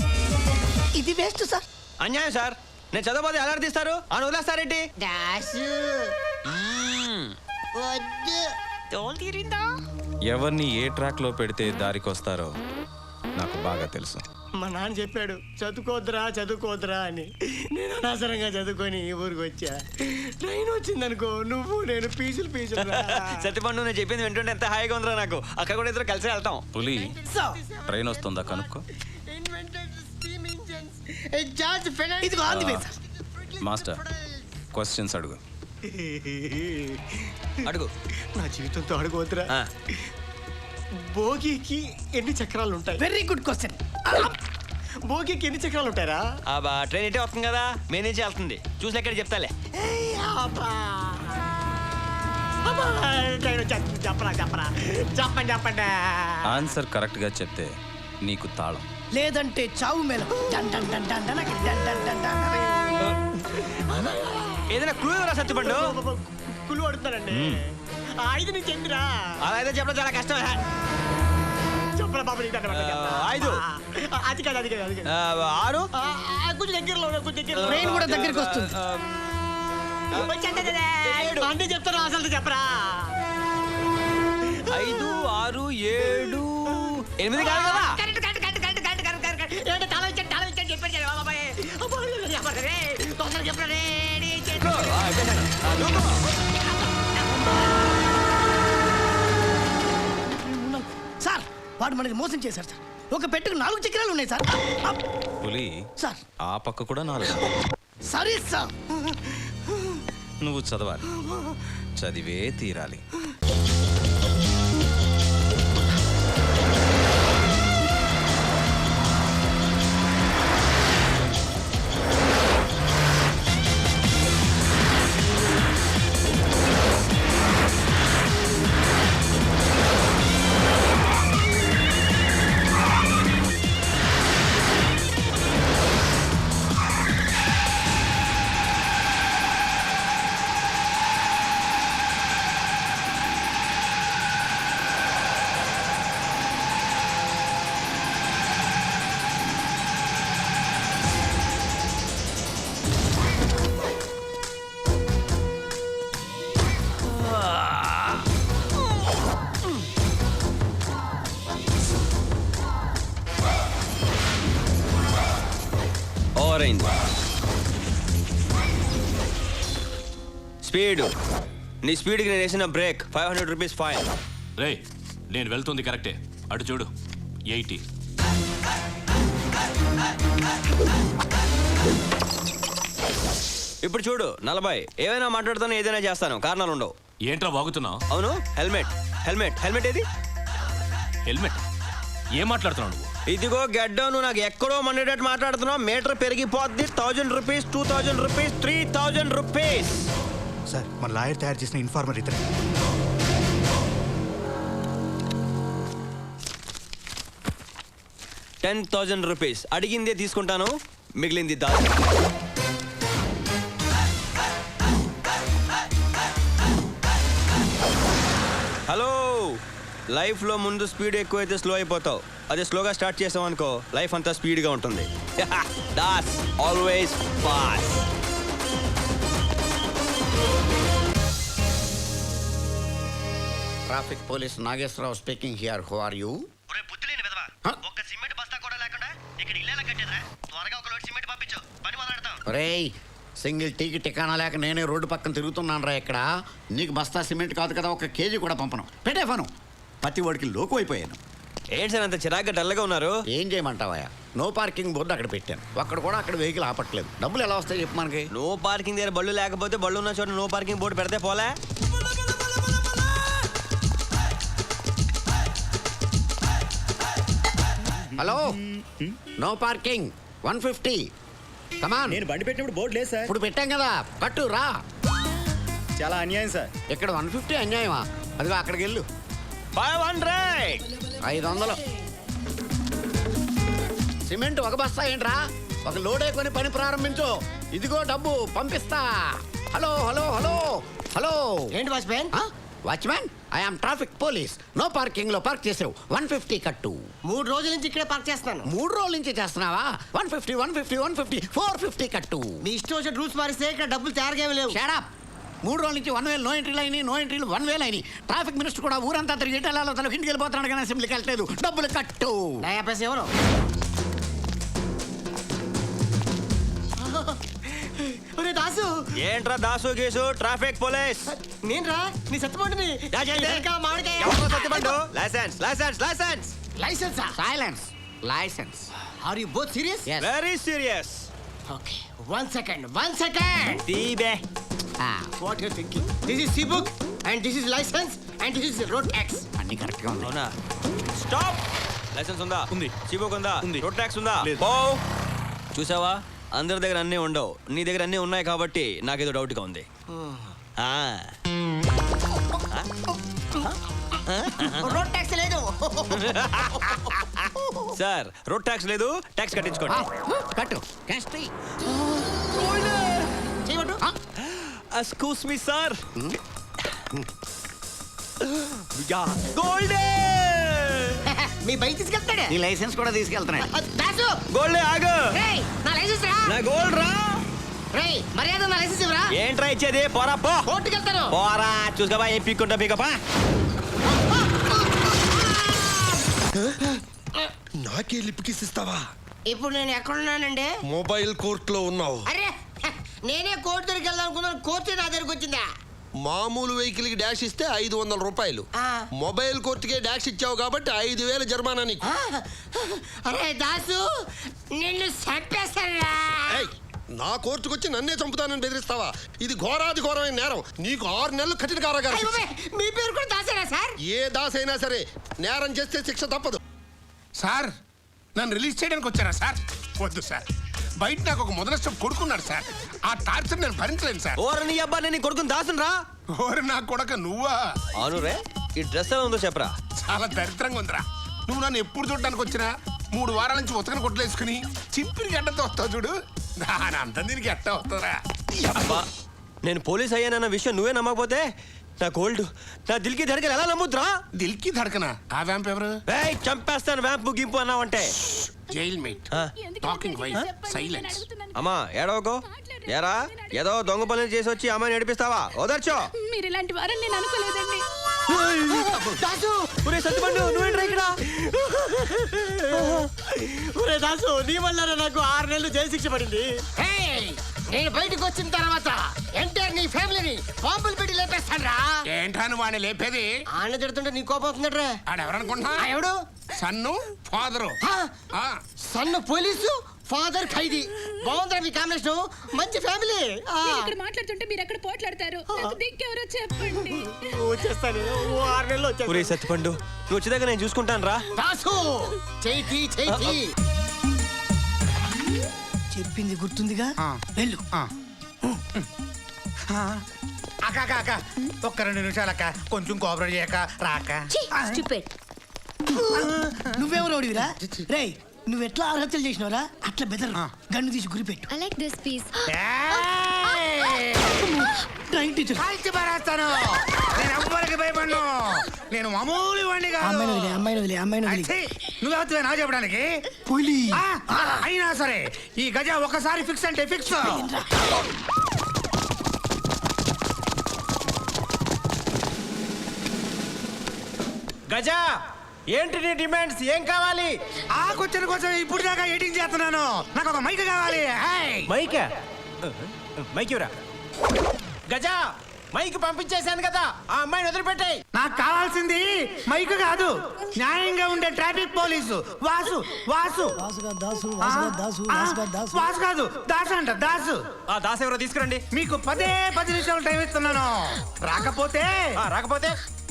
ఇది వేస్ట్ సార్. అన్యాయం సార్. నేను చదవబోతే అలర్ తీస్తారు అని వదిలేస్తారేంటి? దాసు ఎవరిని ఏ ట్రాక్లో పెడితే దారికొస్తారో నాకు బాగా తెలుసు. మా నాన్న చెప్పాడు చదువుకోద్దురా అని. నేను అనవసరంగా చదువుకొని ఈ ఊరికి వచ్చా. ట్రైన్ వచ్చిందనుకో నువ్వు నేను పీసులు సత్తిపండు నేను చెప్పింది వింటుంటే ఎంత హాయిగా ఉందిరా నాకు. అక్కడ కూడా ఇద్దరు కలిసి వెళ్తాం. పులి ట్రైన్ వస్తుందా కనుక్కో. మాస్టర్ క్వశ్చన్స్ అడుగు. అడుగు. నా జీవితంతో అడుగువద్దురా. భోగికి ఎన్ని చక్రాలు ఉంటాయి? Very good question. భోగికి ఎన్ని చక్రాలు ఉంటాయరా? ట్రైన్ ఇటే వస్తుంది కదా, మెయిన్ నుంచి వెళ్తుంది. చూసి ఎక్కడ చెప్తాలే. చెప్పండి. ఆన్సర్ కరెక్ట్ గా చెప్తే నీకు తాళం, లేదంటే చావు మేళ. ఏదైనా క్లూ రా సత్తిపండు. కులు అడుగుతానండి. 5 నుంచి ఎందిరా? అలా అయితే చెప్పడం చాలా కష్టం. చెప్పరా బాబు. 5 అది కాదు 6 కొంచెం దగ్గరలో ట్రైన్ కూడా దగ్గరికి వస్తుంది. అన్నీ చెప్తాను అసలు చెప్పరా. 5 6 7 8 కాదు కదా. సార్ వాడు మనకి మోసం చేశారు సార్. ఒక పెట్టుకు 4 చక్రాలు ఉన్నాయి సార్. పులి సార్ ఆ పక్క కూడా 4. సరే సార్. నువ్వు చదవాలి, చదివే తీరాలి. స్పీడ్. నీ స్పీడ్కి నేను వేసిన బ్రేక్ 500 రూపీస్ ఫైన్. రే నేను వెళ్తుంది కరెక్టే, అటు చూడు 80. ఇప్పుడు చూడు 40. ఏమైనా మాట్లాడుతాను, ఏదైనా చేస్తాను, కారణాలు ఉండవు. ఏంట్రా వాగుతున్నావు? అవును, హెల్మెట్ హెల్మెట్ హెల్మెట్ ఏది? హెల్మెట్? ఏం మాట్లాడుతున్నావు నువ్వు? ఇదిగో గడ్డం, నువ్వు నాకు ఎక్కడో మండేటట్టు మాట్లాడుతున్నావు. మీటర్ పెరిగిపోద్ది. 1000 రూపీస్, 2000 రూపీస్, 3000 రూపీస్. సార్ మన లాయర్ తయారు చేసిన ఇన్ఫార్మర్ ఇతను. 10,000 రూపీస్. అడిగిందే తీసుకుంటాను, మిగిలింది దాచి. హలో, లైఫ్లో ముందు స్పీడ్ ఎక్కువైతే స్లో అయిపోతావు. అదే స్లోగా స్టార్ట్ చేసావు అనుకో, లైఫ్ అంతా స్పీడ్గా ఉంటుంది. Das always fast. Traffic police Nageswararao speaking here. Who are you? ఒక్క సిమెంట్ బస్తా కూడా లేకుండా ఇక్కడ ఇల్లేలా కట్టేదిరా? త్వరగా ఒక లోడ్ సిమెంట్ పంపించు, పని మొదలెడతాం. రేయ్, సింగిల్ టీకి టికానా లేక నేనే రోడ్డు పక్కన తిరుగుతున్నాను రా ఇక్కడ. నీకు బస్తా సిమెంట్ కాదు కదా, 1 కేజీ కూడా పంపను. పెట్టే ఫను. ప్రతి వాడికి లోకు అయిపోయాను. ఏంటి సార్ అంత చిరాగ్గా డల్గా ఉన్నారు? ఏం చేయమంటావా? నో పార్కింగ్ బోర్డు అక్కడ పెట్టాను. అక్కడ వెహికల్ ఆపట్లేదు. డబ్బులు ఎలా వస్తాయి చెప్పు మనకి. నో పార్కింగ్ దగ్గర బళ్ళు లేకపోతే బళ్ళు ఉన్న చోట నో పార్కింగ్ బోర్డు పెడితే పోలే. Hello, no parking 150. కమాన్. నేను బండి పెట్టినప్పుడు బోర్డు లేదు సార్. ఇప్పుడు పెట్టాం కదా, కట్టు రా. చాలా అన్యాయం సార్. ఇక్కడ 150 అన్యాయమా? అదిగో అక్కడికి వెళ్ళు. 500. 500. సిమెంట్ ఒక బస్తా ఏంట్రా? ఒక లోడే కొని పని ప్రారంభించు. ఇదిగో డబ్బు పంపిస్తా. Hello hello hello hello. ఏంటి watchman? Watchman, I am traffic police. No parking లో పార్క్ చేసావు. 150 కట్టు. 3 రోజుల నుంచి ఇక్కడే పార్క్ చేస్తున్నాను. 3 రోజుల నుంచి చేస్తున్నావా? 150 150 150 450 కట్టు. మీ ఇష్టం వచ్చిన రూల్స్ మారిస్తే ఇక్కడ డబ్బులు తయారుగా లేవు. Shut up. 3 రోజుల నుంచి 1000 నో ఎంట్రీలు అయినాయి, నో ఎంట్రీలు 1000 అయినాయి. ట్రాఫిక్ మినిస్టర్ కూడా ఊరంతా తిరిగి ఇటాలలో తనకు ఇంటికి వెళ్ళిపోతున్నాడు కానీ అసెంబ్లీకి వెళ్ళలేదు. డబ్బులు కట్టు. నయా పైసా ఎవరు? ఒరే దాసు. ఏంట్రా దాసు గీసు? Traffic police. నేనురా నీ సత్తుబండిని. License license license. లైసెన్సా? Silence. License. Are you both serious? Very serious. Okay, 1 second. తీబే. What you thinking? This is C book and this is license and this is road tax. అన్ని కరెక్ట్ గా ఉంది. అవునా? స్టాప్. లైసెన్స్ ఉందా? ఉంది. సీబుక్ ఉందా? ఉంది. రోడ్ ట్యాక్స్ ఉందా? చూసావా, అందరి దగ్గర అన్నీ ఉండవు, నీ దగ్గర అన్నీ ఉన్నాయి కాబట్టి నాకేదో డౌట్గా ఉంది. రోడ్ ట్యాక్స్ లేదు. సార్, రోడ్ ట్యాక్స్ లేదు, ట్యాక్స్ కట్టించుకోండి. కట్టు. Cash free. చేయమంటు? Excuse me sir. గోల్డే. మీ బైక్ తీసుకెళ్తాడే. నీ లైసెన్స్ కూడా తీసుకెళ్తున్నాడు. దాసు. గోల్డే ఆగు. రేయ్, నా లైసెన్స్ రా. నా గోల్డ్ రా. రేయ్, మర్యాద నా లైసెన్స్ ఇవ్వరా. ఏంట్రా ఇచ్చేది? పోరా పో. కోర్టుకి వెళ్తాను. పోరా, చూసుకోవా ఏం పీక్కుంటా పీకపా. నాకే లిప్ కిస్ ఇస్తావా? ఇప్పుడు నేను ఎక్కడున్నానండి? మొబైల్ కోర్టులో ఉన్నావు. అరే, నేనే కోర్టు దగ్గరికి వెళ్దాం అనుకున్నాను, కోర్టు నా దగ్గరికి వచ్చిందా? మామూలు వెహికల్ కి డాష్ ఇస్తే 500 రూపాయలు. మొబైల్ కోర్టుకే డాష్ ఇచ్చావు కాబట్టి 5000 జరిమానా నీకు. అరే దాసు, నిన్ను చంపేస్తారా? నా కోర్టుకు వచ్చి నన్నే చంపుతానని బెదిరిస్తావా? ఇది ఘోరాది ఘోరమైన నేరం. నీకు 6 నెలలు కఠిన కారాగారం. మీ పేరు కూడా దాసేనా సార్? ఏ దాస్ అయినా సరే నేరం చేస్తే శిక్ష తప్పదు. సార్, నన్ను రిలీజ్ చేయడానికి వచ్చారా సార్? వద్దు సార్, బయట నాకు ఒక మొదలష్టం కొడుకున్నాడు సార్. ఆ టార్చర్ నేను భరించలేను సార్. ఓర నీ అబ్బా, నేను కొడుకుని దాసును రా. ఓరి నా కొడక నువ్వా? అవును రే. ఈ డ్రెస్ ఎలా ఉందో చెప్పరా. చాలా దరిద్రంగా ఉందిరా. నువ్వు నన్ను ఎప్పుడు చూడడానికి వచ్చినా 3 వారాల నుంచి ఉతకని కొట్టలేసుకుని చింపిరి గడ్డతో వస్తావు చూడు, దాని అంత దీనికి ఎట్ట వస్తుందిరా. అబ్బా, నేను పోలీస్ అయ్యానన్న విషయం నువ్వే నమ్మకపోతే నా గోల్డ్, నా దిల్కి ధడకలు ఎలా నమ్ముద్రా? దిల్కి ధడకనా? ఆ వ్యాంప్ ఎవరు? చంపేస్తాను వ్యాంపు గింపు అన్నావంటే. Jail mate, talking wife, silence. అమ్మా ఏడవకో. ఏరా, ఏదో దొంగ పనులు చేసి వచ్చి అమ్మాయిని నడిపిస్తావా? ఓదర్చో. మీరు ఇలాంటి వారని నేను అనుకోలేదండి. దాసు, ఒరే సత్తుబండు, నువ్వేంట్రా ఇక్కడ? ఒరే దాసు, నీ వల్ల నాకు 6 నెలలు జైలు శిక్ష పడింది. నేను బయటకు వచ్చిన తర్వాత ఎంటర్ నీ ఫ్యామిలీని బాంబులు పెట్టి లేపేస్తాను రా. ఏంటాను వాడిని లేపేది? ఆయన తిడుతుంటే నీ కోపం వస్తుందట్రా. ఆడెవరనుకుంటున్నా? ఎవడు? సన్ను ఫాదరు. సన్ను పోలీసు, ఫాదర్ ఖైదీ. బాగుందిరా మీ కాంబినేషన్. మంచి ఫ్యామిలీ. నేను ఇక్కడ మాట్లాడుతుంటే మీరు ఎక్కడ పోట్లాడతారు? నాకు దిక్కెవరో చెప్పండి. వచ్చేస్తాను. 6 నెలలు వచ్చేస్తాను. ఒరే సత్తిపండు, నువ్వు వచ్చేదాకా నేను చూసుకుంటాను రా. దాసు చేయి చెప్పింది గుర్తుందిగా, వెళ్ళు. అక్క అక్క అక్క ఒక్క 2 నిమిషాలు అక్క, కొంచెం కోఆపరేట్ చేయక రాక. నువ్వెవరు ఓడివిరా? రేయ్, నువ్వు ఎట్లా ఆలోచనలు చేసినవరా? అట్లా బెదరు గన్ను తీసి గురిపెట్టు. I like this piece. Drawing teacher కాల్చి పారేస్తాను. నేను ఎవ్వరికి భయపడను. నేను మామూలు వాడిని కాదు. అమ్మాయిని వదిలే. ఛీ, నువ్వెవరివే నాకు చెప్పడానికి? పులి. అయినా సరే ఈ గజ ఒకసారి ఫిక్స్ అంటే ఫిక్స్. గజా, ఏంటి నీ డిమాండ్స్? ఏం కావాలి? ఆ క్వశ్చన్ కోసం ఇప్పుడు దాకా ఎడిటింగ్ చేస్తున్నాను. నాకు ఒక మైక్ కావాలి. మైకా? మైక్ ఇవ్వరా. గజా, మైక్ పంపించేశాను కదా, ఆ అమ్మాయిని వదిలిపెట్టాయి. నాకు కావాల్సింది మైక్ కాదు, న్యాయంగా ఉండే ట్రాఫిక్ పోలీసు. వాసు వాసు వాసు కాదు, దాసు అంట. దాసు. ఆ దాసు ఎవరో తీసుకురండి. మీకు 10 నిమిషాలు టైం ఇస్తున్నాను. రాకపోతే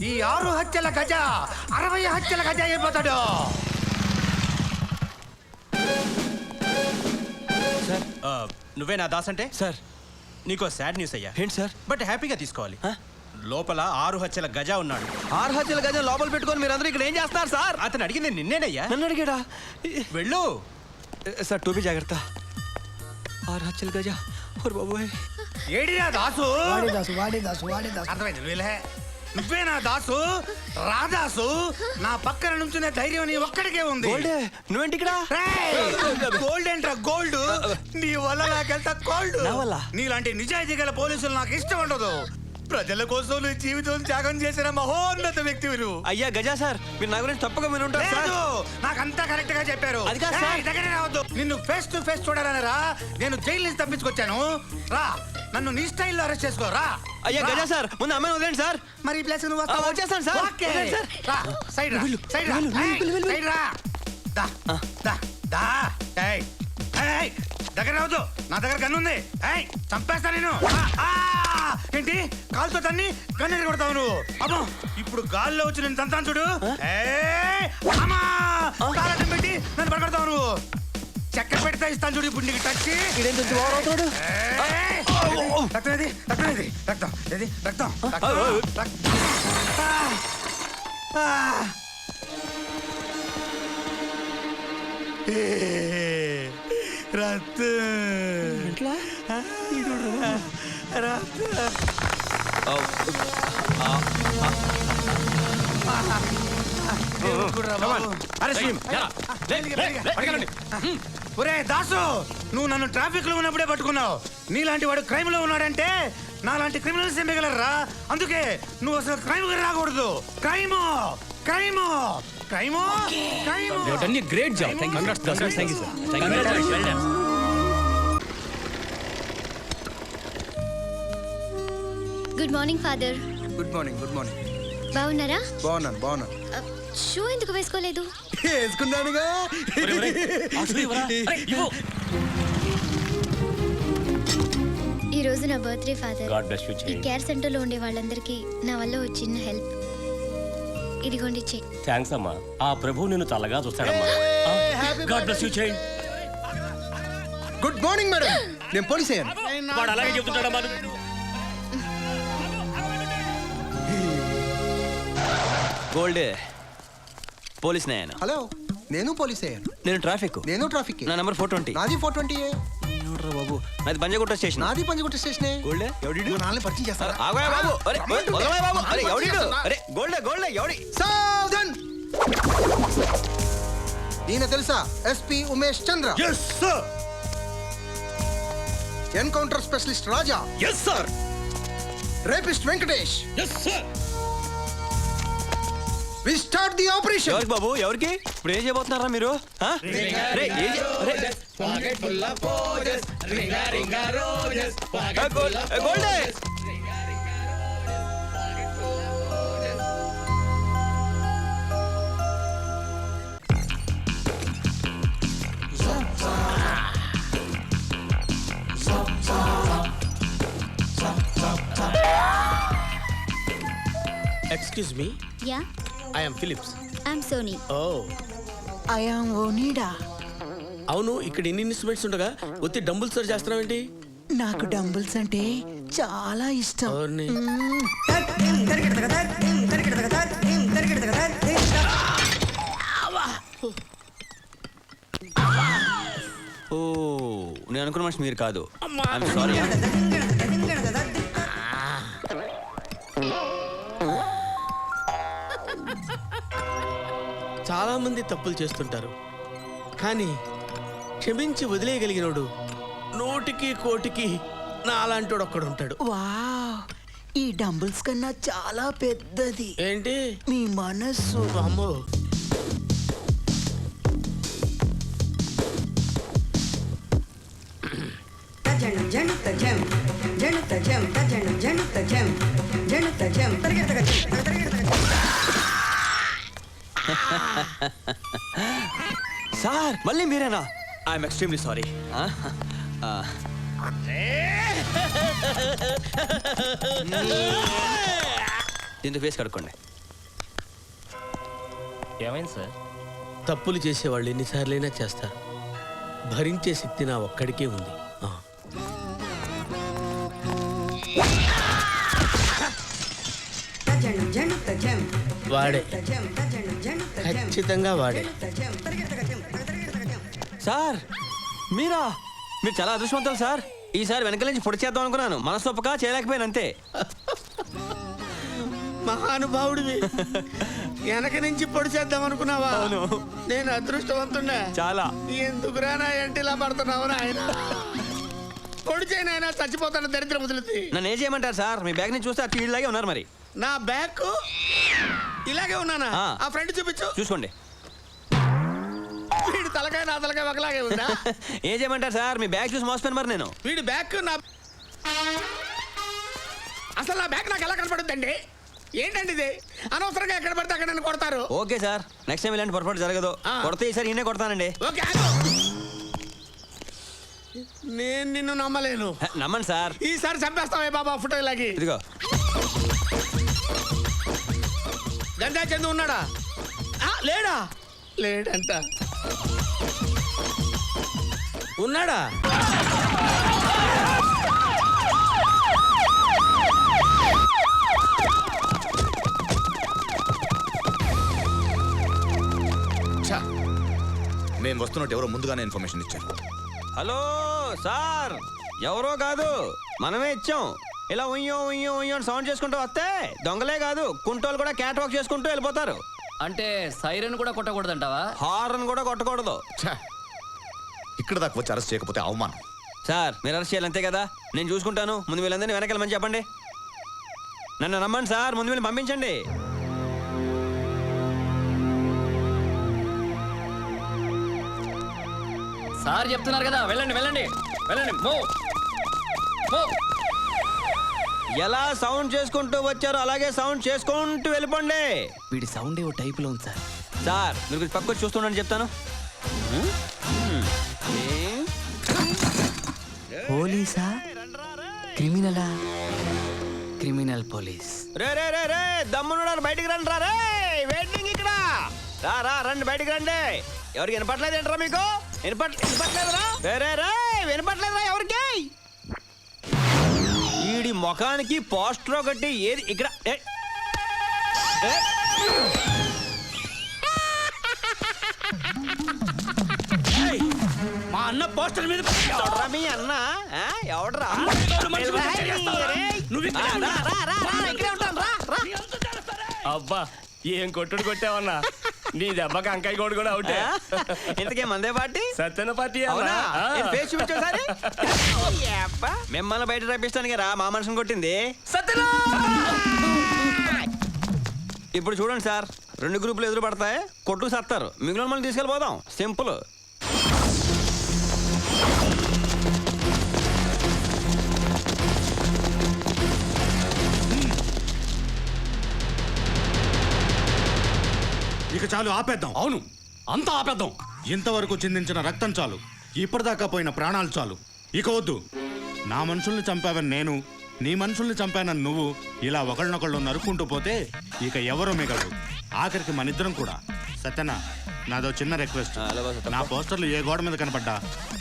ఈ 6 హత్యల గజ 60 హత్యల గజ అయిపోతాడు. సార్, నువ్వే నా దాస్ అంటే? సార్, నీకో సాడ్ న్యూస్ అయ్యా. ఏంటి సార్? బట్ హ్యాపీగా తీసుకోవాలి. లోపల 6 హత్యల గజ ఉన్నాడు. 6 హత్యల గజ లోపల పెట్టుకొని మీరందరూ ఇక్కడ ఏం చేస్తారు సార్? అతను అడిగింది నిన్నేనయ్యా. నన్ను అడిగాడా? వెళ్ళు సార్, టోపీ జాగ్రత్త. 6 హత్యల గజ. ఓర్ బాబోయ్. ఏడిరా దాసు? వాడే దాసు. అర్థమైంది. నువ్వే నా దాసు, రాదాసు. నా పక్కన నుంచునే ధైర్యం నీ ఒక్కడికే ఉంది. నువ్వేంటి ఇక్కడ? గోల్డ్ ఏంట్రా గోల్డ్? నీ వల్ల నాకెంత గోల్డ్. నీలాంటి నిజాయితీ గల పోలీసులు నాకు ఇష్టం ఉండదు. ప్రజల కోసం నీ జీవితం త్యాగం చేసిన మహోన్నత వ్యక్తి. అయ్యా గజా సార్, మీరు నా గురించి తప్పగా మీరు ఉంటారు సార్. నాకంతా కరెక్ట్ గా చెప్పారు. అది కాదు సార్. దగ్గర రావద్దు. నిన్ను ఫేస్ టు ఫేస్ చూడాలని రా. నేను జైలు నుంచి తప్పించుకొచ్చాను. రా, నన్ను నీ స్టైల్లో అరెస్ట్ చేసుకో. రా. అయ్యా గజా సార్, ముందు అమ్మాయిని వదిలేండి సార్. మరి ఈ ప్లేస్ నువ్వు వస్తావా? వచ్చేస్తాను సార్. ఓకే. రా, సైడ్ రా. సైడ్ రా. దా దా దా. ఏయ్ ఏయ్, దగ్గర రావద్దు. నా దగ్గర గన్ను ఉంది. ఏయ్, చంపేస్తా నేను. ఏంటి కాలుతో తన్ని గన్ను కొడతావు నువ్వు? అమ్మో, ఇప్పుడు గాల్లో వచ్చి నేను తంతాను చూడు. కాలటం పెట్టి నన్ను పడగొడతావు నువ్వు. చక్కెర పెడితే ఇస్తాను చూడు. ఇప్పుడు నీకు టచ్. రక్తం ఏది? రక్తం ఏది? రక్తం. ఒరే దాసు, నువ్వు నన్ను ట్రాఫిక్ లో ఉన్నప్పుడే పట్టుకున్నావు. నీలాంటి వాడు క్రైమ్ లో ఉన్నాడంటే నాలాంటి క్రిమినల్స్ మిగలరా. అందుకే నువ్వు అసలు క్రైమ్ రాకూడదు. క్రైమో క్రైమో క్రైమో క్రైమో. Great job. Thank you sir. Good morning father. Good morning. బాగున్నారా? బాగున్నాను. షూ ఎందుకు వేసుకోలేదు? వేసుకున్నానుగా. ఈ రోజు నా birthday father. God bless you, ఈ కేర్ సెంటర్ లో ఉండే వాళ్ళందరికీ నా వల్ల ఒక చిన్న హెల్ప్. ఇదిగోండి చెక్. థ్యాంక్స్ అమ్మా. ఆ ప్రభు నిన్ను చల్లగా చూస్తాడమ్మా. God bless you child. Good morning madam. నేను పోలీస్ అయ్యాను. వాడు అలాగే చెప్తుంటాడమ్మా. గోల్డ్ పోలీస్ నేను. హలో, నేను పోలీస్ అయ్యాను. నేను ట్రాఫిక్. నేను ట్రాఫిక్. నా నంబర్ 420. నాది 420. బాబు, నాది పంజగుట్ట స్టేషన్. నాది పంజగుట్ట స్టేషన్. గోల్డ్ ఎవడిడు? నాల్ని పరిచయం చేస్తారా? ఆగోయ్ బాబు. అరే వదలవే బాబు. అరే ఎవడిడు? అరే గోల్డ్ ఎవడి? సావధాన్. ఈయన తెలుసా? SP Umesh Chandra. yes sir. Encounter specialist Raja. yes sir. Rapist Venkatesh. yes sir. We start the operation. ఎవరికి బాబు? ఎవరికి? ఇప్పుడు ఏం చేయబోతున్నారా మీరు? Excuse me, ya I am Philips. I'm Sony. Oh, I am Onida. అవును, ఇక్కడ ఇన్ని ఇన్స్ట్రుమెంట్స్ ఉండగా ఒత్తి డంబుల్స్ తో చేస్తున్నావేంటి? నాకు డంబుల్స్ అంటే చాలా ఇష్టం. అవునే. ఓ, నేను అనుకున్న మనిషి మీరు కాదు. I'm sorry. చాలా మంది తప్పులు చేస్తుంటారు, కానీ క్షమించి వదిలేయగలిగినోడు నూటికి కోటికి నా అలాంటోడు ఒక్కడు ఉంటాడు. వావ్, ఈ డంబుల్స్ కన్నా చాలా పెద్దది. ఏంటి? మీ మనస్సు. అమ్మో, సార్ మళ్ళీ మీరేనా? I'm extremely sorry. దీంతో ఫేస్ కడుక్కోండి. ఏమైంది సార్? తప్పులు చేసేవాళ్ళు ఎన్నిసార్లైనా చేస్తారు, భరించే శక్తి నా ఒక్కడికే ఉంది. వాడే, ఖచ్చితంగా వాడే. సార్ మీరా? మీరు చాలా అదృష్టవంతులు సార్. ఈసారి వెనక నుంచి పొడి చేద్దాం అనుకున్నాను, మనసొప్పక చేయలేకపోయాను అంతే. మహానుభావుడివి, వెనక నుంచి పొడి చేద్దాం అనుకున్నావా? అవును. నేను అదృష్టవంతున్నా చాలా. ఎందుకురా నా ఎంటి ఇలా పడుతున్నావు ఆయన? పొడి చేయనైనా చచ్చిపోతాను దరిద్ర ముదులుతి. నన్ను ఏం చేయమంటారు సార్? మీ బ్యాగ్ నుంచి చూస్తే అటు ఇలాగే ఉన్నారు. మరి నా బ్యాగ్ ఇలాగే ఉన్నానా? ఆ ఫ్రెండ్ చూపించు. చూసుకోండి. వీడి తలకాయ నా తలకాయ ఒకలాగే ఉందా? ఏం చేయమంటారు సార్? మీ బ్యాగ్ చూసి మోసపోయాను మరి నేను. వీడి బ్యాగ్ నా అసలు నా బ్యాగ్ నాకు ఎలా కనపడుతుందండి? ఏంటండి ఇది? అనవసరంగా ఎక్కడ పడితే అక్కడ నన్ను కొడతారు. ఓకే సార్, నెక్స్ట్ టైం ఇలాంటి పొరపాటు జరగదు. కొడితే ఈసారి ఈయనే కొడతానండి. ఓకే, నేను నిన్ను నమ్మలేను. నమ్మండి సార్. ఈసారి చంపేస్తావే బాబా ఫోటో ఇలాగి. ఇదిగో. గంజా చందు ఉన్నాడా? లేడా? లేడంట. ఉన్నాడా? నేను వస్తున్నట్టు ఎవరో ముందుగానే ఇన్ఫర్మేషన్ ఇచ్చారు. హలో సార్, ఎవరో కాదు మనమే ఇచ్చాం. ఇలా ఉయ్యో ఉయ్యో ఉయ్యో అని సౌండ్ చేసుకుంటూ వస్తే దొంగలే కాదు కుంటోళ్ళు కూడా క్యాట్ వాక్ చేసుకుంటూ వెళ్ళిపోతారు. అంటే సైరన్ కూడా కొట్టకూడదంటావా? హార్న్ కూడా కొట్టకూడదు. ఇక్కడ దాకా వచ్చి అరెస్ట్ చేయకపోతే అవమానం. సార్ మీరు అరెస్ట్ చేయాలి అంతే కదా? నేను చూసుకుంటాను. ముందు వీళ్ళందరినీ వెనకాలమని చెప్పండి. నన్ను నమ్మండి సార్, ముందు వీళ్ళు పంపించండి. సార్ చెప్తున్నారు కదా, వెళ్ళండి వెళ్ళండి వెళ్ళండి. ఎలా సౌండ్ చేసుకుంటూ వచ్చారో అలాగే సౌండ్ చేసుకుంటూ వెళ్ళిపోండి. వీడి సౌండ్ ఏవో టైపులో ఉంది సార్. సార్ మీరు కొంచెం పక్కకు చూస్తుండని చెప్తాను. పోలీసా? క్రిమినలా? Criminal police. రే రే రే రే దమ్మునుడారు బయటికి రండి రా. రే వెయిటింగ్ ఇక్కడ. రా రా రండి బయటికి రండి. ఎవరికి వినపట్లేదు ఏంట్రా మీకు? వినపట్లేదురా? రే రే రే వినపట్లేదురా ఎవరికి? ఈడి ముఖానికి పోస్టర్ ఒకటి ఏది ఇక్కడ. మా అన్న పోస్టర్ మీద ఎవడ్రా మీ అన్న? ఎవడ్రా? అబ్బా ఏం కొట్టుడు కొట్టావన్నా? నీ దెబ్బకి అంకాయ కోడి కూడా అవుటే. ఇంతకే మందే పార్టీ? సత్యన పార్టీ. మిమ్మల్ని బయట రప్పిస్తాను కదా మా మనుషుని కొట్టింది. ఇప్పుడు చూడండి సార్, 2 గ్రూపులు ఎదురు పడతాయి, కొట్టుకు సత్తారు. మిగిలిన మళ్ళీ తీసుకెళ్ళిపోదాం. సింపుల్. ఇక చాలు, ఆపేద్దాం. అవును, అంతా ఆపేద్దాం. ఇంతవరకు చిందించిన రక్తం చాలు, ఇప్పటిదాకా పోయిన ప్రాణాలు చాలు. ఇక వద్దు. నా మనుషుల్ని చంపావని నేను, నీ మనుషుల్ని చంపానని నువ్వు ఇలా ఒకళ్ళనొకళ్ళు నరుక్కుంటూ పోతే ఇక ఎవరో మిగలరు. ఆఖరికి మనిద్దరం కూడా. సత్యనా, నాదో చిన్న రిక్వెస్ట్. నా పోస్టర్లు ఏ గోడ మీద కనపడ్డా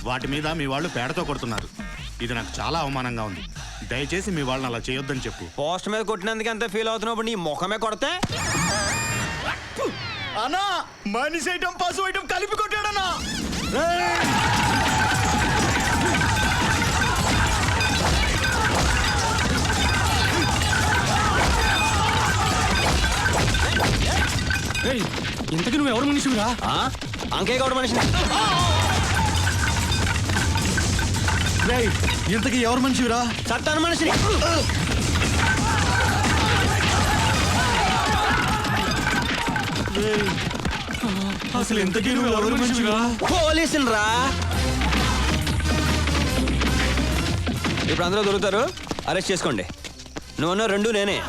వాటి మీద మీ వాళ్ళు పేడతో కొడుతున్నారు. ఇది నాకు చాలా అవమానంగా ఉంది. దయచేసి మీ వాళ్ళని అలా చేయొద్దని చెప్పు. పోస్ట్ మీద కొట్టినందుకు ఎంత ఫీల్ అవుతున్నావు? నీ ముఖమే కొడితే అన్నా మనిషి ఐటమ్ పశు ఐటమ్ కలిపి కొట్టాడన్నా. ఇంతకీ నువ్వు ఎవరు మనిషివిరా? అంకే గౌడ మనిషిని. ఇంతకీ ఎవరు మనిషివిరా? చట్టాను మనిషిని. అసలు ఇంతకీ నువ్వు ఎవరు మనిషివిరా? పోలీసులు రా. ఇప్పుడు అందరూ దొరుకుతారు, అరెస్ట్ చేసుకోండి. నువ్వు రెండు నేనే.